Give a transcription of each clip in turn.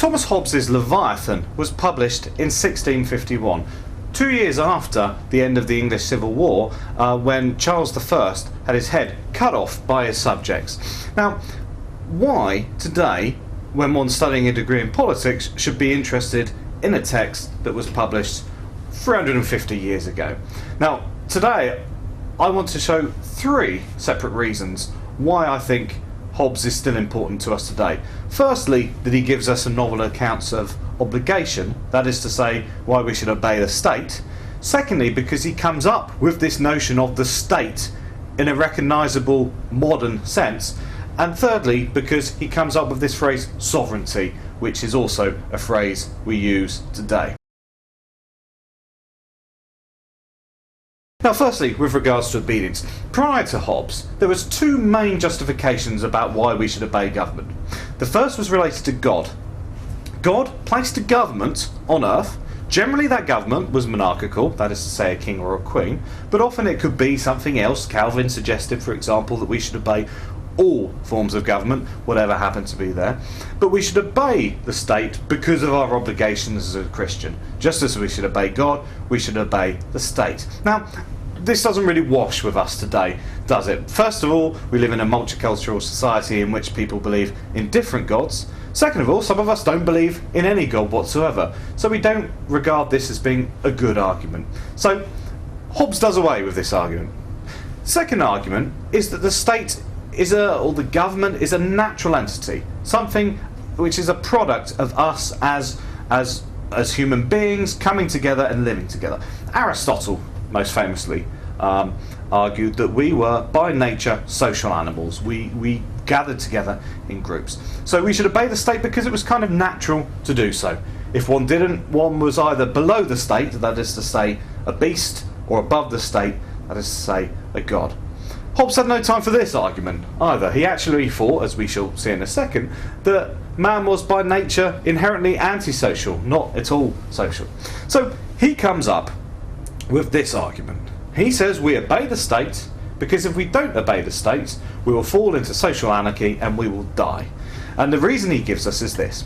Thomas Hobbes' Leviathan was published in 1651, 2 years after the end of the English Civil War, when Charles I had his head cut off by his subjects. Now, why today, when one's studying a degree in politics, should be interested in a text that was published 350 years ago? Now, today I want to show 3 separate reasons why I think Hobbes is still important to us today. Firstly, that he gives us some novel accounts of obligation, that is to say, why we should obey the state. Secondly, because he comes up with this notion of the state in a recognisable modern sense. And thirdly, because he comes up with this phrase sovereignty, which is also a phrase we use today. Now, firstly, with regards to obedience, prior to Hobbes, there was 2 main justifications about why we should obey government. The first was related to God. God placed a government on earth. Generally that government was monarchical, that is to say a king or a queen, but often it could be something else. Calvin suggested, for example, that we should obey all forms of government, whatever happened to be there. But we should obey the state because of our obligations as a Christian. Just as we should obey God, we should obey the state. Now, this doesn't really wash with us today, does it? First of all, we live in a multicultural society in which people believe in different gods. Second of all, some of us don't believe in any god whatsoever, so we don't regard this as being a good argument. So Hobbes does away with this argument. Second argument is that the state or the government is a natural entity, something which is a product of us as human beings coming together and living together. Aristotle, most famously, argued that we were by nature social animals. We gathered together in groups. So we should obey the state because it was kind of natural to do so. If one didn't, one was either below the state, that is to say a beast, or above the state, that is to say a god. Hobbes had no time for this argument either. He actually thought, as we shall see in a second, that man was by nature inherently antisocial, not at all social. So he comes up with this argument. He says we obey the state because if we don't obey the state, we will fall into social anarchy and we will die. And the reason he gives us is this,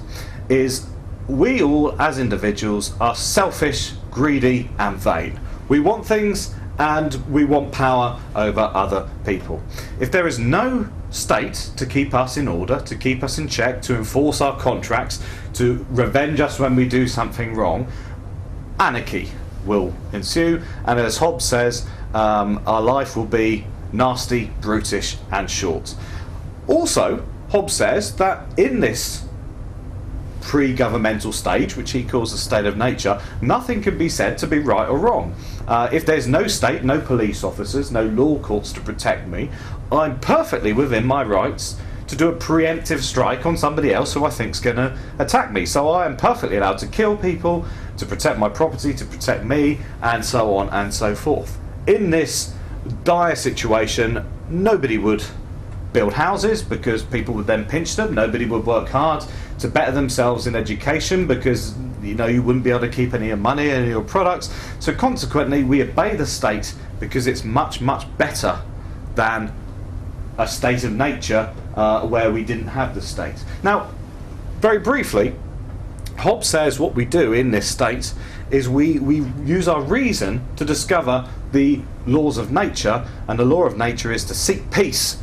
is we all as individuals are selfish, greedy and vain. We want things and we want power over other people. If there is no state to keep us in order, to keep us in check, to enforce our contracts, to revenge us when we do something wrong, anarchy will ensue, and as Hobbes says, our life will be nasty, brutish and short. Also, Hobbes says that in this pre-governmental stage, which he calls the state of nature, nothing can be said to be right or wrong. If there's no state, no police officers, no law courts to protect me, I'm perfectly within my rights to do a preemptive strike on somebody else who I think's going to attack me. So I am perfectly allowed to kill people, to protect my property, to protect me, and so on and so forth. In this dire situation, nobody would build houses because people would then pinch them. Nobody would work hard to better themselves in education because you wouldn't be able to keep any of your money, any of your products. So consequently, we obey the state because it's much, much better than a state of nature where we didn't have the state. Now, very briefly, Hobbes says what we do in this state is we use our reason to discover the laws of nature, and the law of nature is to seek peace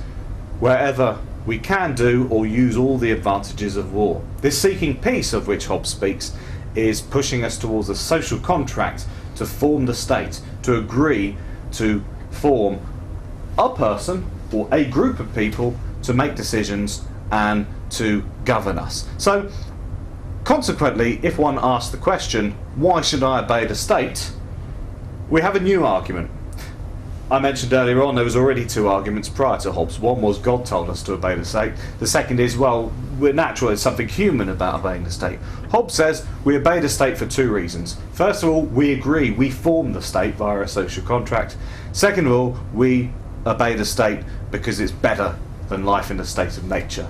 wherever we can do or use all the advantages of war. This seeking peace of which Hobbes speaks is pushing us towards a social contract to form the state, to agree to form a person or a group of people to make decisions and to govern us. So consequently, if one asks the question, why should I obey the state? We have a new argument. I mentioned earlier on there was already 2 arguments prior to Hobbes. One was God told us to obey the state. The second is, well, we're natural, there's something human about obeying the state. Hobbes says we obey the state for 2 reasons. First of all, we agree, we form the state via a social contract. Second of all, we obey the state because it's better than life in the state of nature.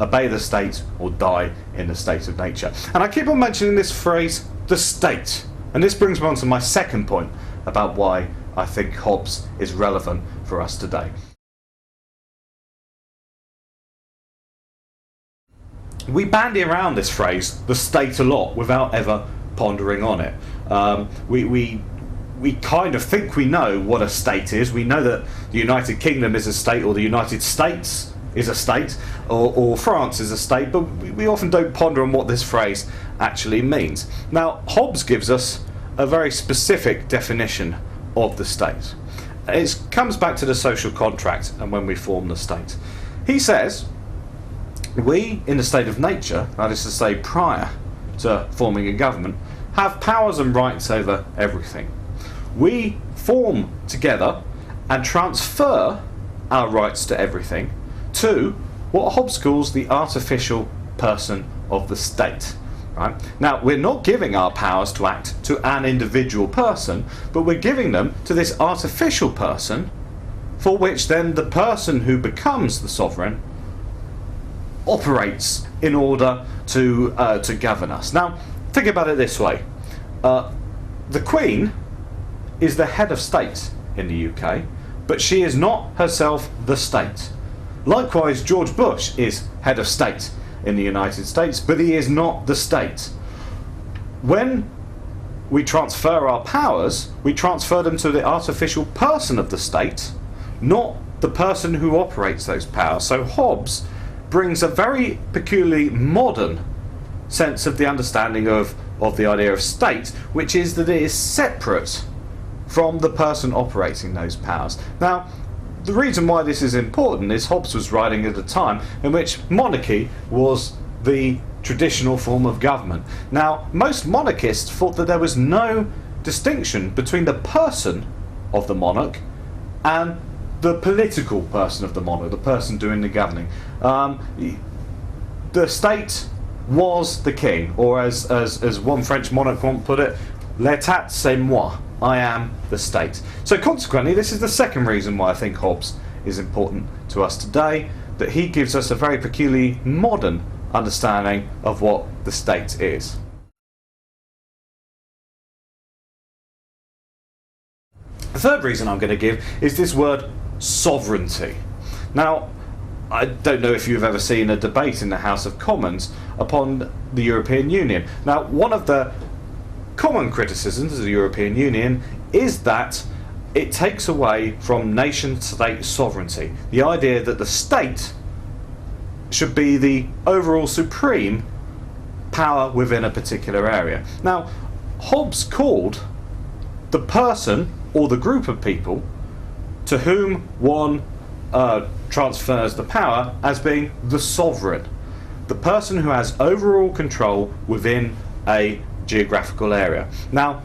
Obey the state or die in the state of nature. And I keep on mentioning this phrase, the state. And this brings me on to my second point about why I think Hobbes is relevant for us today. we bandy around this phrase, the state, a lot without ever pondering on it. We kind of think we know what a state is. We know that the United Kingdom is a state, or the United States is a state, or France is a state, but we often don't ponder on what this phrase actually means. Now, Hobbes gives us a very specific definition of the state. It comes back to the social contract and when we form the state. He says, we, in the state of nature, that is to say prior to forming a government, have powers and rights over everything. We form together and transfer our rights to everything to what Hobbes calls the artificial person of the state. Right? Now, we're not giving our powers to act to an individual person, but we're giving them to this artificial person, for which then the person who becomes the sovereign operates in order to govern us. Now, think about it this way. The Queen is the head of state in the UK, but she is not herself the state. Likewise, George Bush is head of state in the United States, but he is not the state. When we transfer our powers, we transfer them to the artificial person of the state, not the person who operates those powers. So Hobbes brings a very peculiarly modern sense of the understanding of the idea of state, which is that it is separate from the person operating those powers. Now, the reason why this is important is Hobbes was writing at a time in which monarchy was the traditional form of government. Now, most monarchists thought that there was no distinction between the person of the monarch and the political person of the monarch, the person doing the governing. The state was the king, or as one French monarch once put it, l'état c'est moi. I am the state. So consequently, this is the second reason why I think Hobbes is important to us today, that he gives us a very peculiarly modern understanding of what the state is. The third reason I'm going to give is this word sovereignty. Now, I don't know if you've ever seen a debate in the House of Commons upon the European Union. Now, one of the common criticisms of the European Union is that it takes away from nation-state sovereignty. The idea that the state should be the overall supreme power within a particular area. Now, Hobbes called the person or the group of people to whom one transfers the power as being the sovereign, the person who has overall control within a geographical area. Now,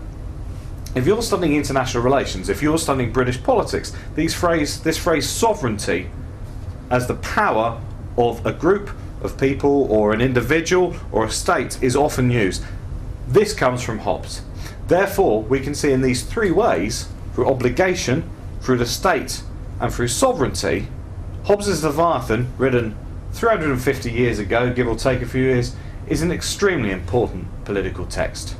if you're studying international relations, if you're studying British politics, this phrase sovereignty as the power of a group of people or an individual or a state is often used. This comes from Hobbes. Therefore, we can see in these three ways, through obligation, through the state, and through sovereignty, Hobbes' Leviathan, written 350 years ago, give or take a few years, is an extremely important political text.